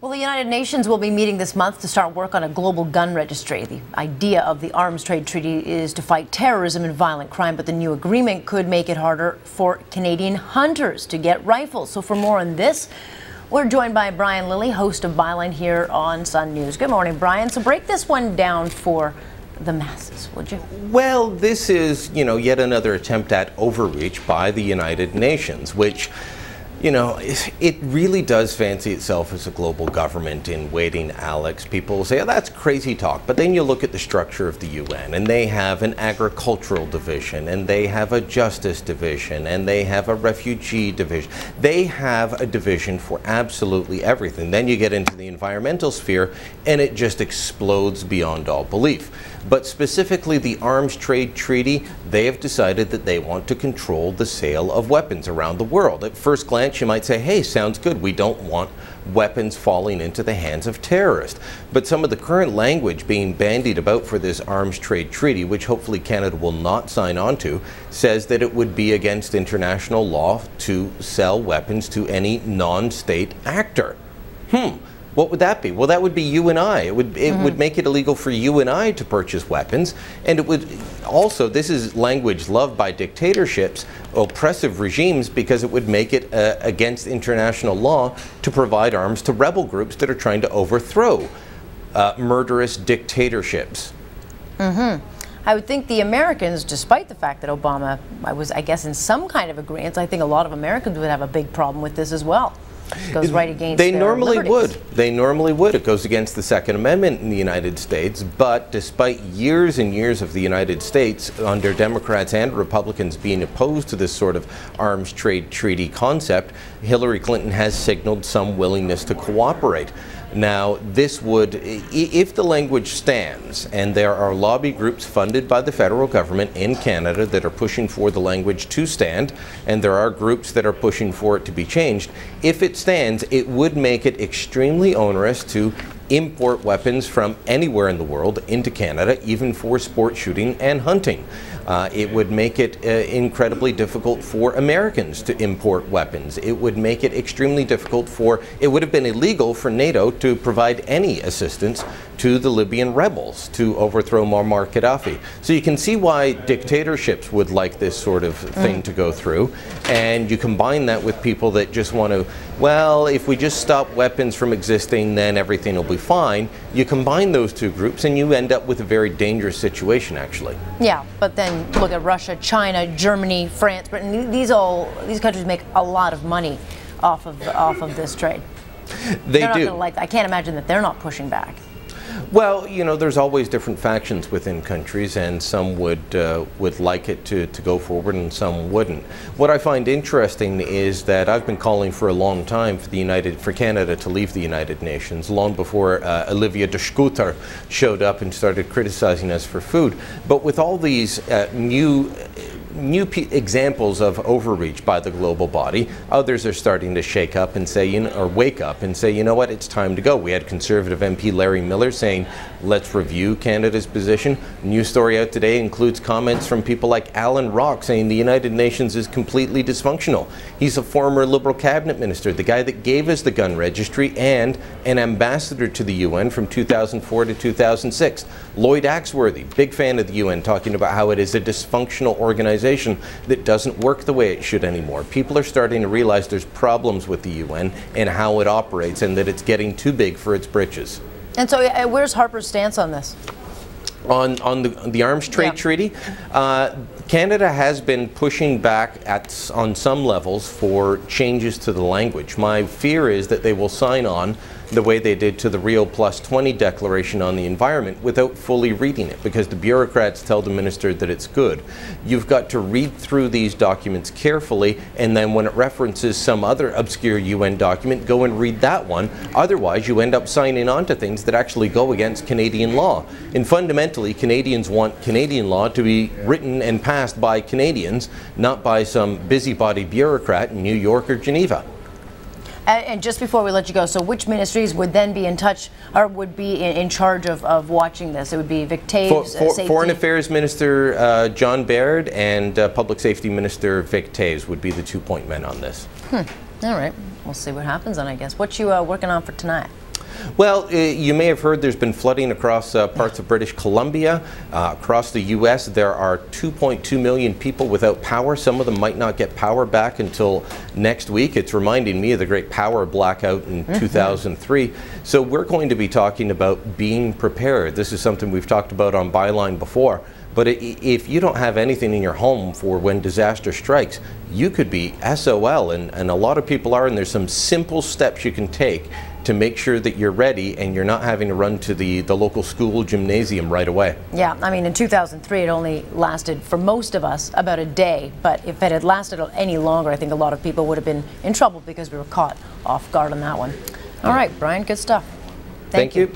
Well, the United Nations will be meeting this month to start work on a global gun registry. The idea of the arms trade treaty is to fight terrorism and violent crime, but the new agreement could make it harder for Canadian hunters to get rifles. So for more on this, we're joined by Brian Lilley, host of Byline here on Sun News. Good morning, Brian. So break this one down for the masses, would you? Well, this is, yet another attempt at overreach by the United Nations, which, it really does fancy itself as a global government in waiting, Alex. People say, oh, that's crazy talk. But then you look at the structure of the UN, and they have an agricultural division, and they have a justice division, and they have a refugee division. They have a division for absolutely everything. Then you get into the environmental sphere, and it just explodes beyond all belief. But specifically the Arms Trade Treaty, they have decided that they want to control the sale of weapons around the world. At first glance, you might say, hey, sounds good. We don't want weapons falling into the hands of terrorists. But some of the current language being bandied about for this Arms Trade Treaty, which hopefully Canada will not sign on to, says that it would be against international law to sell weapons to any non-state actor. What would that be? Well, that would be you and I. It would make it illegal for you and I to purchase weapons, and it would also, this is language loved by dictatorships, oppressive regimes, because it would make it against international law to provide arms to rebel groups that are trying to overthrow murderous dictatorships. I would think the Americans, despite the fact that Obama was, I guess, in some kind of agreement, I think a lot of Americans would have a big problem with this as well. It goes right against They their normally liberties. would. They normally would. It goes against the Second Amendment in the United States. But despite years and years of the United States under Democrats and Republicans being opposed to this sort of arms trade treaty concept, Hillary Clinton has signaled some willingness to cooperate. Now, this would, if the language stands, and there are lobby groups funded by the federal government in Canada that are pushing for the language to stand, and there are groups that are pushing for it to be changed, if it stands, it would make it extremely onerous to import weapons from anywhere in the world into Canada, even for sport shooting and hunting. It would make it incredibly difficult for Americans to import weapons. It would make it extremely difficult it would have been illegal for NATO to provide any assistance to the Libyan rebels to overthrow Muammar Gaddafi. So you can see why dictatorships would like this sort of thing to go through. And you combine that with people that just want to, well, if we just stop weapons from existing, then everything will be fine. You combine those two groups and you end up with a very dangerous situation, actually. Yeah, but then look at Russia, China, Germany, France, Britain. These countries make a lot of money off of this trade. They They're not do. gonna like that. I can't imagine that they're not pushing back. Well, there's always different factions within countries, and some would like it to go forward and some wouldn't. What I find interesting is that I've been calling for a long time for Canada to leave the United Nations, long before Olivia de Schutter showed up and started criticizing us for food. But with all these new examples of overreach by the global body, others are starting to shake up and say, or wake up and say, you know what, it's time to go. We had Conservative MP Larry Miller saying, let's review Canada's position. News story out today includes comments from people like Alan Rock saying the United Nations is completely dysfunctional. He's a former Liberal cabinet minister, the guy that gave us the gun registry and an ambassador to the UN from 2004 to 2006. Lloyd Axworthy, big fan of the UN, talking about how it is a dysfunctional organization that doesn't work the way it should anymore. People are starting to realize there's problems with the UN and how it operates, and that it's getting too big for its britches. And so where's Harper's stance on this? On the Arms Trade Treaty, Canada has been pushing back on some levels for changes to the language. My fear is that they will sign on the way they did to the Rio Plus 20 Declaration on the Environment without fully reading it, because the bureaucrats tell the minister that it's good. You've got to read through these documents carefully, and then when it references some other obscure UN document, go and read that one. Otherwise, you end up signing on to things that actually go against Canadian law. And fundamentally, Canadians want Canadian law to be written and passed by Canadians, not by some busybody bureaucrat in New York or Geneva. And just before we let you go, so which ministries would then be in touch, or would be in charge of watching this? It would be Vic Taves, Foreign Affairs Minister John Baird and Public Safety Minister Vic Taves would be the 2-point men on this. All right, we'll see what happens then, I guess. What you working on for tonight? Well, you may have heard there's been flooding across parts of British Columbia. Across the U.S., there are 2.2 million people without power. Some of them might not get power back until next week. It's reminding me of the great power blackout in 2003. So we're going to be talking about being prepared. This is something we've talked about on Byline before. But if you don't have anything in your home for when disaster strikes, you could be SOL, and a lot of people are, and there's some simple steps you can take to make sure that you're ready and you're not having to run to the local school gymnasium right away. Yeah, I mean, in 2003 it only lasted, for most of us, about a day, but if it had lasted any longer, I think a lot of people would have been in trouble because we were caught off guard on that one. All right, Brian, good stuff. Thank you.